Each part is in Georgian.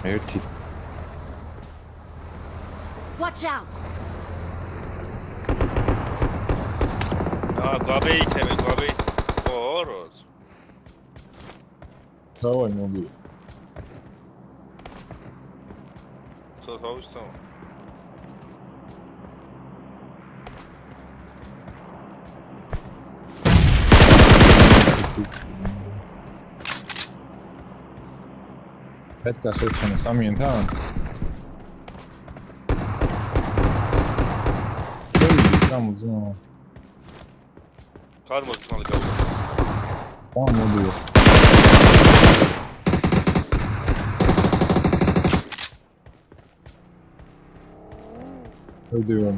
ერთი. Watch out. გვაბეითებენ, გვაბეით. ხო, როც. დავაი მოდი. ხო, თავისთავად. Pētkās iecinā samientaan. Samudzino. Kādu mums man likā? Tā modio. Video.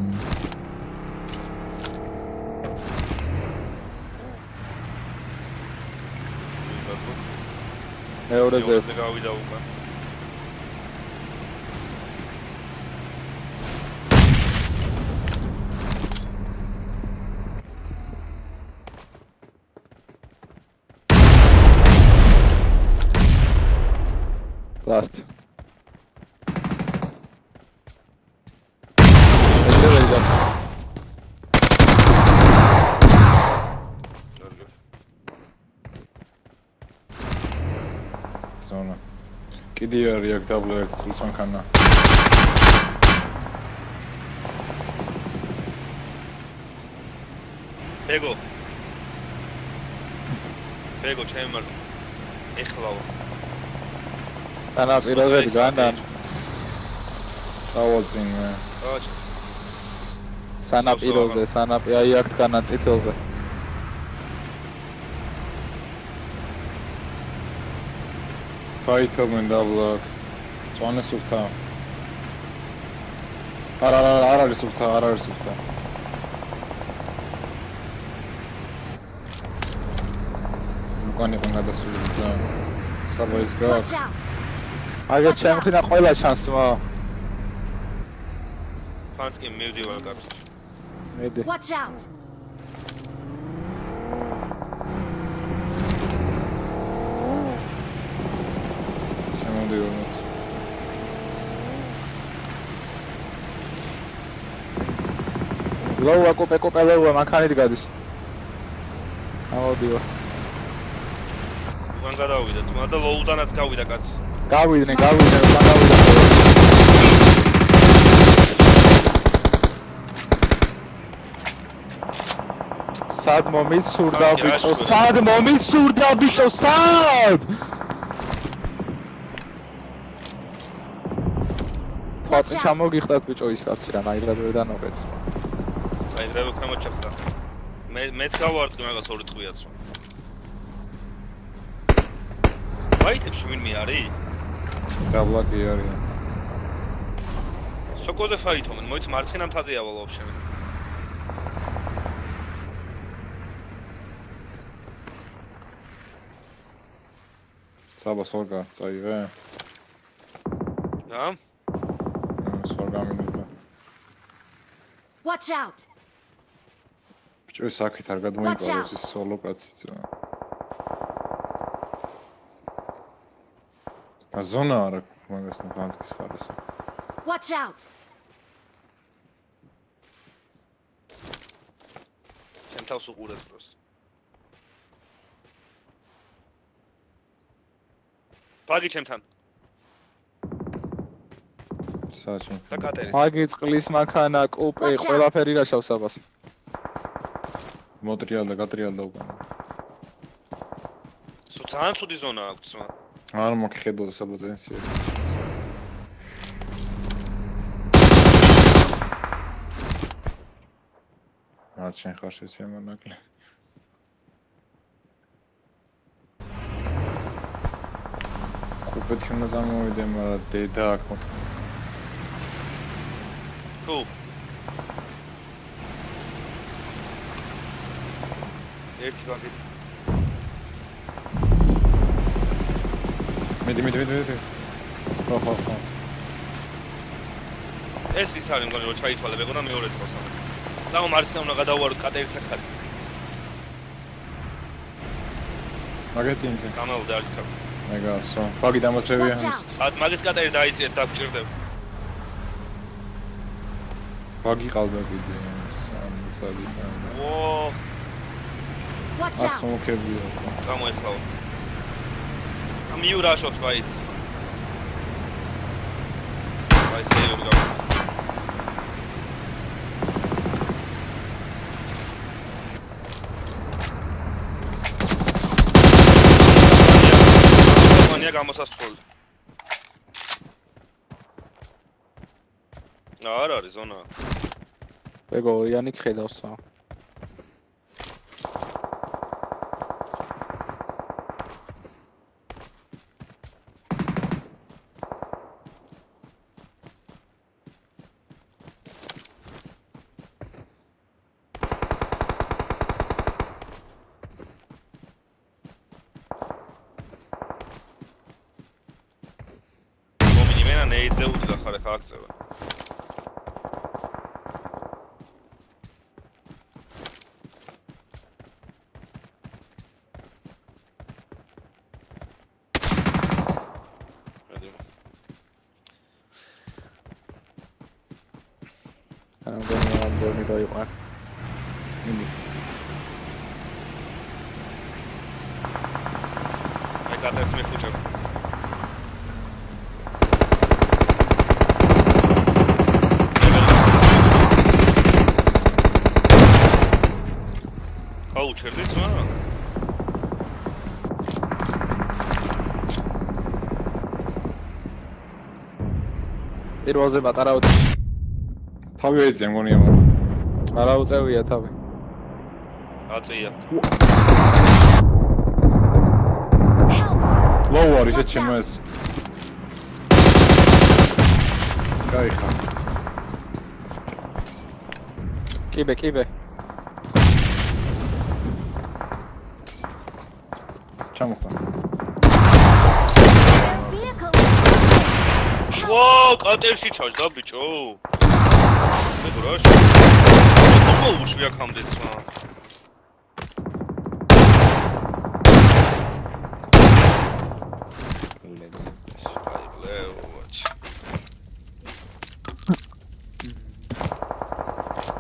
Eurozē. Ez გავიდა უკან. Last. Ezrevedas. Zona. კიდე არის აქ დაბლა ერთ წელს მანქანა. ბეგო. ბეგო, ჩემი მარკი. ეხლავა. Განაპირობე განან. წავალწინე. აჩ. სანაპიროზე, აი აქ განან წითელზე. Fight-ობენ დაბლა. წვანე სუფთა. არ არის სუფთა, არ არის სუფთა. უკან იყო გადასული ძან. საბაის გაქვს. Watch out. აგერ შემხინა ყველა ჩანსმა. ფანსკი მივდივარ კარს. მედი. Watch out. შემოდიოდი მას. ლოუა კოპე ლოუა მანქანით გადის. ამოდიო. უკან გადავიდა, თუმცა და ლოუდანაც გავიდა კაცი. გავიდნენ, გადავიდა. სად მომიცურდა ბიჭო, სად მომიცურდა ბიჭო, სად? თვალწინ ჩამოგიხდათ ბიჭო ის კაცი რა, ნაირად დანოყեց. აი დრევე ქვემოჩახდა. მეც გავარტყი მაგას ორი ტყვიაც. ვაიტებში ვინმე არის? დაბლა კი არის. სოკოზე ფაითომენ, მოიც მარცხენა მთაზეა ვобще. საბა სორგა წაიღე. რა? სორგა მინუტა. Watch out. ბიჭო ეს აქეთ არ გადმოიყაროს ის სოლო კაცი. ზონა არა მაგას ნახანსკის ხარეს. Watch out. ჩემ თავს უყურებ დროს. ბაგი ჩემთან. საჩი. და კატერი. მაგი წყლის მანქანა, კუპე, ყველაფერი რა შავს აბას. მოტრიალდა, გატრიალდა უკან. სულ ძალიან ცუდი ზონა აქვს ძმა. არ მოგხედავდა საბატენსია. არ შენ ხარ შეცემანაკლი. კუპეთი უნდა გამოვიდე, მაგრამ დედა აქ მოთხოვნა. თუ ერთი ბაგით. მედი. ხო. ეს ის არის მგონი რომ ჩაითვალე მეგონა მეორე წელს. წავა მარცხენა უნდა გადავარო კატერიც ახალი. მაგეთი ინცე. გამალდა არ იქა. მეგასო. ბაგი დამოწევია Watch ამის. out! ად მაგის კატერი დაიჭრეთ დაგჭირდებ. ბაგი ყავდა კიდე. სამი. ო, Watch აქ out! სამოქებია. წამოეხლა. მიურაშოთ ვაით. აი სეიორი გავა. მანია გამოსასწრული. არ არის ზონა. ეგო ორიანი ხედავსო. მომინიმენა ნეიძე უდგა ხარ ხა აქცევა. I'm going to go. აი კატერს მეხუჭებ. გაუჩერდით რა? პირველზე პატარა თავი ეძია მგონია მაგრამ. არა უწევია თავი. აწია. ლოუ არის ეს ჩემო ეს. გაიხა. კიბე. ჩამოხდა. Vehicle! ვა, კატერში ჩაჯდა ბიჭო. მე გრაში. ხომ უშვია კამდეცმა.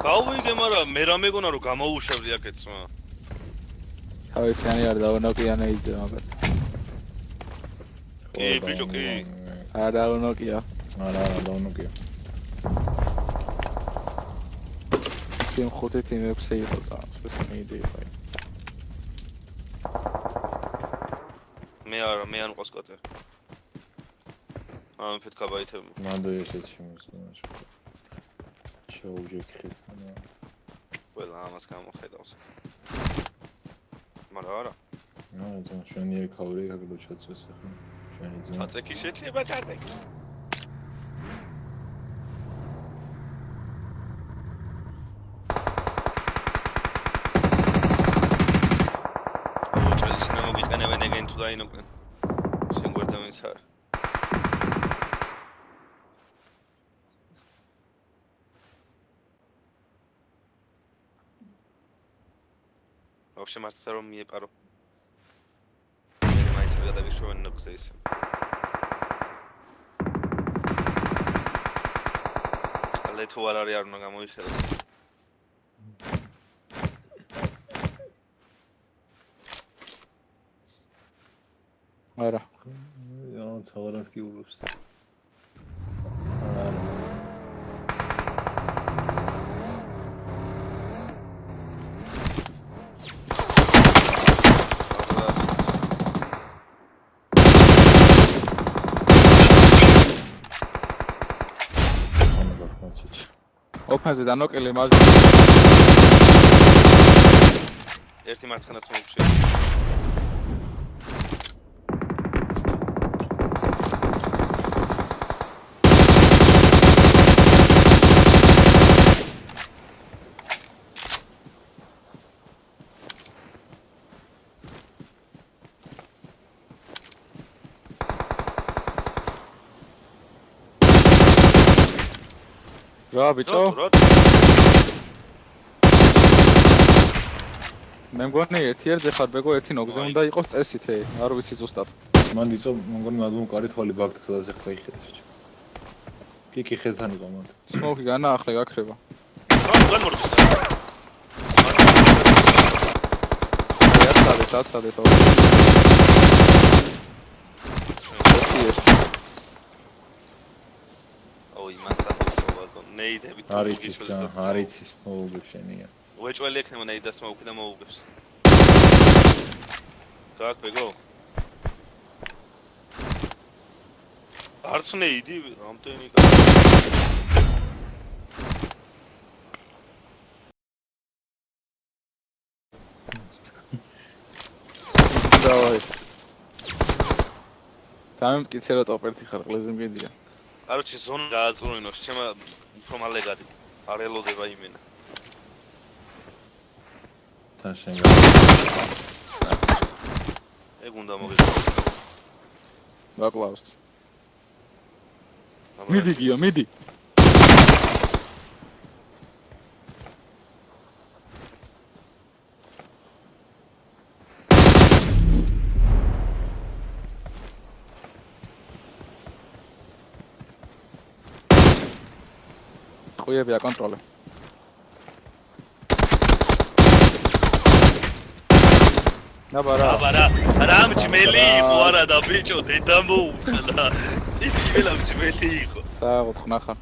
გავიგე, მაგრამ მე რა მეგონა რომ გამოუშვებდი აქეთსმა. თავისიანი არ დაუნოკიანე იდე მაგათ. კი, ბიჭო, კი. არ დაუნოკია. არა, დაუნოკია. Team 5 team 6 იყო ძალიან სპეციალური იყო. მე არ მყავს კატერი. ამიფეთ კაბაითები. ნადო ესეც შემოსულაში. ჩაუჯე ქრისტიანა. ყველა ამას გამოხედავს. მაგრამ არა. ნუ ჩვენი რეკავრი აგდო ჩაწვეს ახლა. ჩვენი ძმა. ჩაწეკი შეიძლება ჩაწეკი. ჩაიჩინა მოგიყენებენ ეგენ თუ დაინოკლენ. შენ გვერდამის არ. вообще მასთან რომ მიეპარო. მე მაინც არ გადაგიშვენ ნოქზე ისე. ალე თუ არ არის არ უნდა გამოიხელოს. არა. ცალ აქტიურობს. ოფენზე დანოკილი მაგ ერთი მარცხენას მოვუშვი. რა ბიჭო მე მგონი ერთი ერთ ხარ ბეგო ერთი ნოგზე უნდა იყოს წესით არ ვიცი ზუსტად მან იწო მგონი მაგმო კარი თვალი ბაგდა სადაც ახლა იხედეს ბიჭო. კი ხეზთან იყო მანდ. სმოუკი განაახლე გაქრება. განმორდის. აცადეთ. ოი მასალა ნეიდები თუ არიცის მოუგებ შენია. უეჭველი ექნება ნეიდას მოუქი და მოუგებს. გააქვეგო? არც ნეიდი რამდენი დავაი. დამემტკიცე რა ტოპ-1 ხარ, ყლეზე მგედია. კაროჩი ზონა გააწურინო, შემა უფრო მალე გადი. არ ელოდება იმენა. თან შენ ეგ უნდა მოგეწონა. გაკლავს. მიდი გია, მიდი. ხუიები აკონტროლე. აბარა, რამ ჯმელი იყო არა და ბიჭო დედა მოუთხა და ის ველა ჯმელი იყო. საერთოდ ხნახარ.